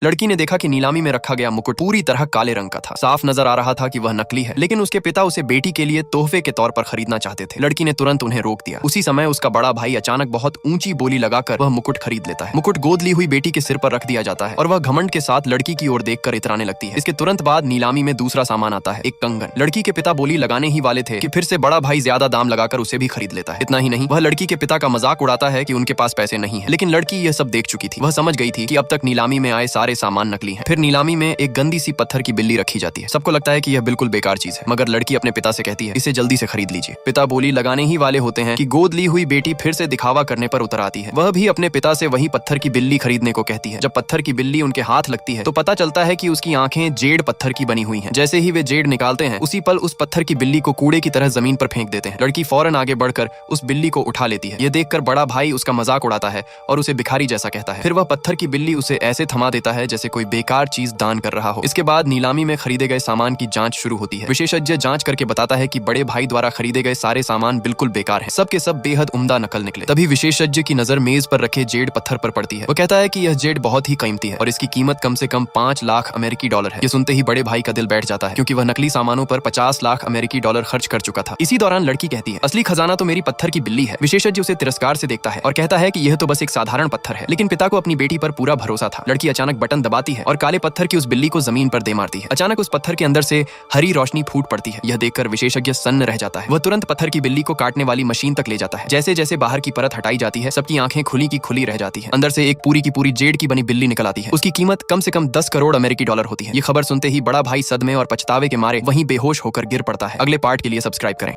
लड़की ने देखा कि नीलामी में रखा गया मुकुट पूरी तरह काले रंग का था। साफ नजर आ रहा था कि वह नकली है, लेकिन उसके पिता उसे बेटी के लिए तोहफे के तौर पर खरीदना चाहते थे। लड़की ने तुरंत उन्हें रोक दिया। उसी समय उसका बड़ा भाई अचानक बहुत ऊंची बोली लगाकर वह मुकुट खरीद लेता है। मुकुट गोद ली हुई बेटी के सिर पर रख दिया जाता है और वह घमंड के साथ लड़की की ओर देखकर इतराने लगती है। इसके तुरंत बाद नीलामी में दूसरा सामान आता है, एक कंगन। लड़की के पिता बोली लगाने ही वाले थे कि फिर से बड़ा भाई ज्यादा दाम लगाकर उसे भी खरीद लेता है। इतना ही नहीं, वह लड़की के पिता का मजाक उड़ाता है कि उनके पास पैसे नहीं है, लेकिन लड़की यह सब देख चुकी थी। वह समझ गई थी कि अब तक नीलामी में आए सारे सामान नकली हैं। फिर नीलामी में एक गंदी सी पत्थर की बिल्ली रखी जाती है। सबको लगता है कि यह बिल्कुल बेकार चीज है, मगर लड़की अपने पिता से कहती है इसे जल्दी से खरीद लीजिए। पिता बोली लगाने ही वाले होते हैं कि गोद ली हुई बेटी फिर से दिखावा करने पर उतर आती है। वह भी अपने पिता से वही पत्थर की बिल्ली खरीदने को कहती है। जब पत्थर की बिल्ली उनके हाथ लगती है तो पता चलता है कि उसकी आंखें जेड पत्थर की बनी हुई हैं। जैसे ही वे जेड निकालते हैं, उसी पल उस पत्थर की बिल्ली को कूड़े की तरह जमीन पर फेंक देते हैं। लड़की फौरन आगे बढ़कर उस बिल्ली को उठा लेती है। यह देखकर बड़ा भाई उसका मजाक उड़ाता है और उसे भिखारी जैसा कहता है। फिर वह पत्थर की बिल्ली उसे ऐसे थमा देता है जैसे कोई बेकार चीज दान कर रहा हो। इसके बाद नीलामी में खरीदे गए सामान की जांच शुरू होती है। विशेषज्ञ जांच करके बताता है कि बड़े भाई द्वारा खरीदे गए सारे सामान बिल्कुल बेकार हैं। सब के सब बेहद उम्दा नकल निकले। तभी विशेषज्ञ की नजर मेज पर रखे जेड पत्थर पर पड़ती है। वो कहता है कि यह जेड बहुत ही कीमती है और इसकी कीमत कम से कम 5 लाख अमेरिकी डॉलर है। ये सुनते ही बड़े भाई का दिल बैठ जाता है, क्योंकि वह नकली सामानों पर 50 लाख अमेरिकी डॉलर खर्च कर चुका था। इसी दौरान लड़की कहती है असली खजाना तो मेरी पत्थर की बिल्ली है। विशेषज्ञ उसे तिरस्कार से देखता है और कहता है कि यह तो बस एक साधारण पत्थर है, लेकिन पिता को अपनी बेटी पर पूरा भरोसा था। लड़की अचानक बटन दबाती है और काले पत्थर की उस बिल्ली को जमीन पर दे मारती है। अचानक उस पत्थर के अंदर से हरी रोशनी फूट पड़ती है। यह देखकर विशेषज्ञ सन्न रह जाता है। वह तुरंत पत्थर की बिल्ली को काटने वाली मशीन तक ले जाता है। जैसे जैसे बाहर की परत हटाई जाती है, सबकी आंखें खुली की खुली रह जाती है। अंदर से एक पूरी की पूरी जेड की बनी बिल्ली निकल आती है। उसकी कीमत कम से कम 10 करोड़ अमेरिकी डॉलर होती है। ये खबर सुनते ही बड़ा भाई सदमे और पछतावे के मारे वहीं बेहोश होकर गिर पड़ता है। अगले पार्ट के लिए सब्सक्राइब करें।